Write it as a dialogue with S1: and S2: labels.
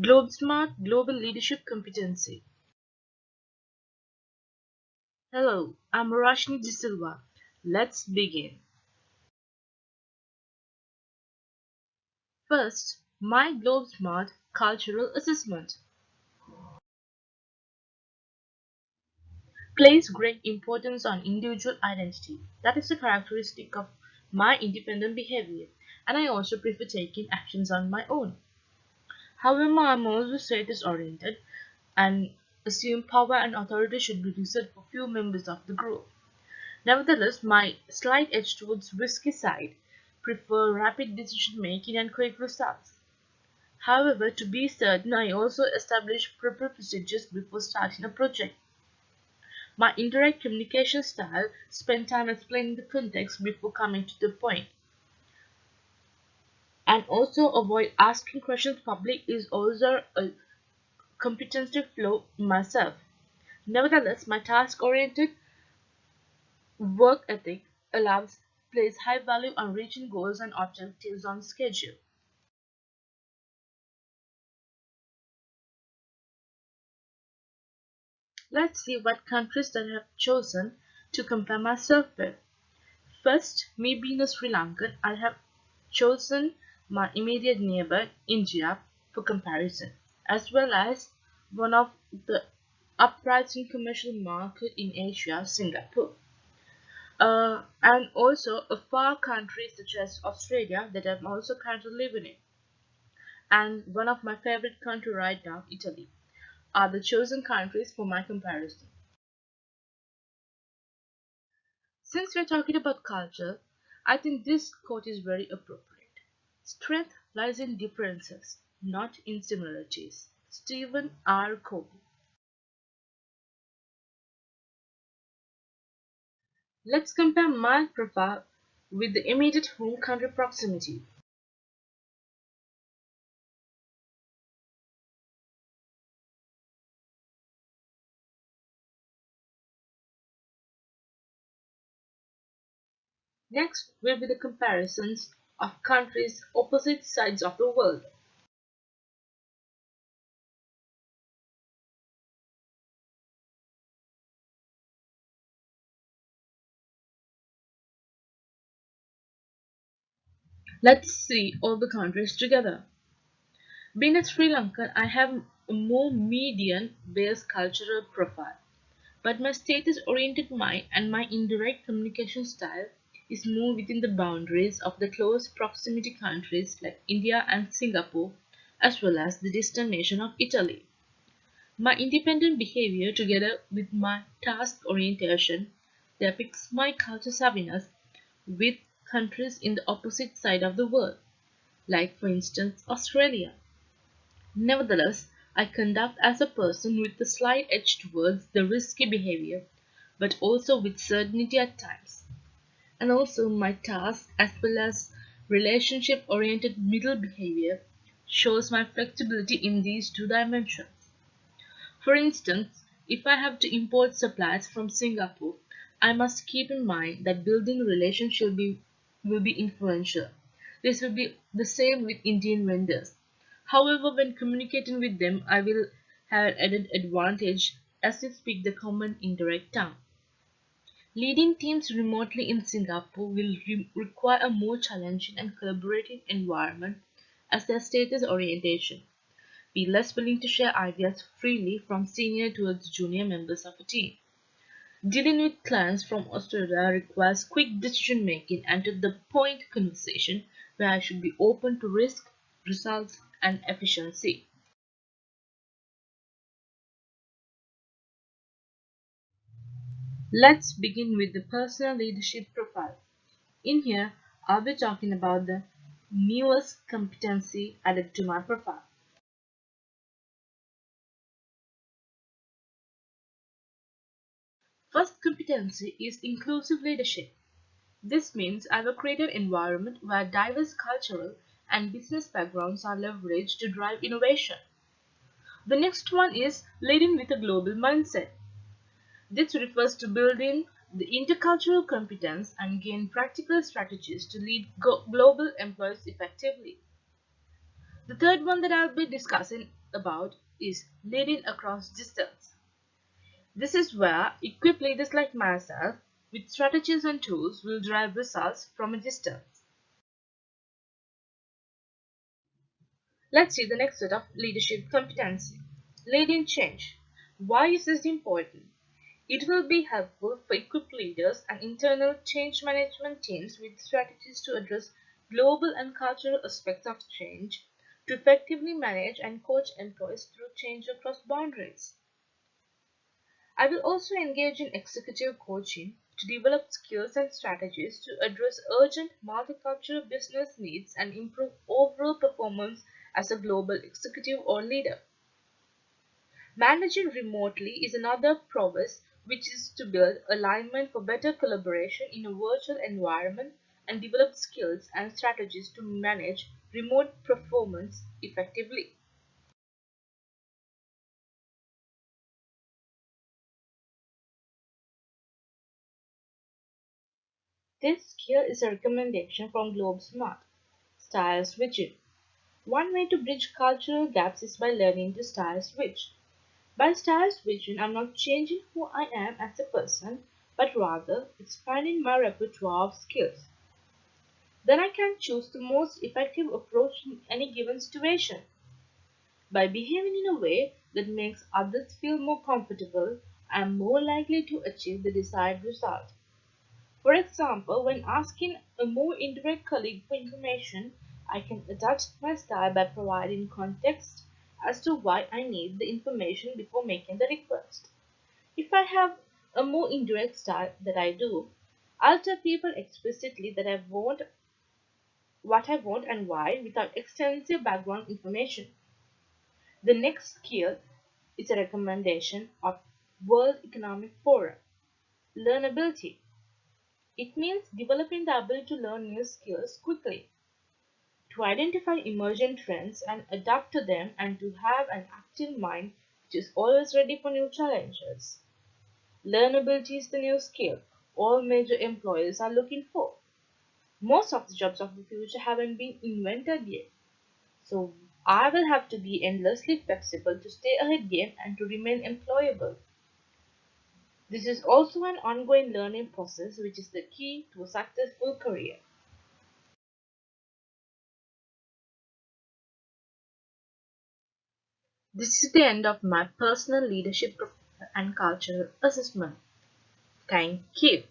S1: GlobeSmart Global Leadership Competency. Hello, I'm RASHINI Silva. Let's begin. First, my GlobeSmart Cultural Assessment places great importance on individual identity. That is a characteristic of my independent behavior, and I also prefer taking actions on my own. However, I'm also status oriented and assume power and authority should be reserved for few members of the group. Nevertheless, my slight edge towards risky side prefer rapid decision making and quick results. However, to be certain, I also establish proper procedures before starting a project. My indirect communication style spend time explaining the context before coming to the point, and also avoid asking questions public is also a competency flaw myself. Nevertheless, my task-oriented work ethic allows place high value on reaching goals and objectives on schedule. Let's see what countries that I have chosen to compare myself with. First, me being a Sri Lankan, I have chosen my immediate neighbor, India, for comparison, as well as one of the uprising commercial market in Asia, Singapore. And also a far country such as Australia that I'm also currently living in. And one of my favorite country right now, Italy, are the chosen countries for my comparison. Since we're talking about culture, I think this quote is very appropriate. Strength lies in differences, not in similarities. Stephen R. Covey. Let's compare my profile with the immediate home country proximity. Next will be the comparisons of countries opposite sides of the world. Let's see all the countries together. Being a Sri Lankan, I have a more median based cultural profile, but my status oriented mind and my indirect communication style is more within the boundaries of the close proximity countries like India and Singapore, as well as the distant nation of Italy. My independent behavior, together with my task orientation, depicts my culture savviness with countries in the opposite side of the world, like for instance Australia. Nevertheless, I conduct as a person with a slight edge towards the risky behavior, but also with certainty at times. And also my task as well as relationship oriented middle behavior shows my flexibility in these two dimensions. For instance, if I have to import supplies from Singapore, I must keep in mind that building a relationship will be influential. This will be the same with Indian vendors. However, when communicating with them, I will have an added advantage as they speak the common indirect tongue. Leading teams remotely in Singapore will require a more challenging and collaborative environment as their status orientation be less willing to share ideas freely from senior towards junior members of a team. Dealing with clients from Australia requires quick decision making and to the point conversation where I should be open to risk, results, and efficiency. Let's begin with the personal leadership profile. In here, I'll be talking about the newest competency added to my profile. First competency is inclusive leadership. This means I've created an environment where diverse cultural and business backgrounds are leveraged to drive innovation. The next one is leading with a global mindset. This refers to building the intercultural competence and gain practical strategies to lead global employees effectively. The third one that I'll be discussing about is leading across distance. This is where equipped leaders like myself with strategies and tools will drive results from a distance. Let's see the next set of leadership competency. Leading change. Why is this important? It will be helpful for equipped leaders and internal change management teams with strategies to address global and cultural aspects of change, to effectively manage and coach employees through change across boundaries. I will also engage in executive coaching to develop skills and strategies to address urgent multicultural business needs and improve overall performance as a global executive or leader. Managing remotely is another prowess, which is to build alignment for better collaboration in a virtual environment and develop skills and strategies to manage remote performance effectively. This skill is a recommendation from Globe Smart. Style switching. One way to bridge cultural gaps is by learning to style switch. By style switching, I'm not changing who I am as a person, but rather expanding my repertoire of skills. Then I can choose the most effective approach in any given situation. By behaving in a way that makes others feel more comfortable, I am more likely to achieve the desired result. For example, when asking a more indirect colleague for information, I can adapt my style by providing context as to why I need the information before making the request. If I have a more indirect style that I do, I'll tell people explicitly that I want what I want and why without extensive background information. The next skill is a recommendation of World Economic Forum. Learnability. It means developing the ability to learn new skills quickly, to identify emerging trends and adapt to them, and to have an active mind which is always ready for new challenges. Learnability is the new skill all major employers are looking for. Most of the jobs of the future haven't been invented yet, so I will have to be endlessly flexible to stay ahead game and to remain employable. This is also an ongoing learning process which is the key to a successful career. This is the end of my personal leadership and cultural assessment. Thank you.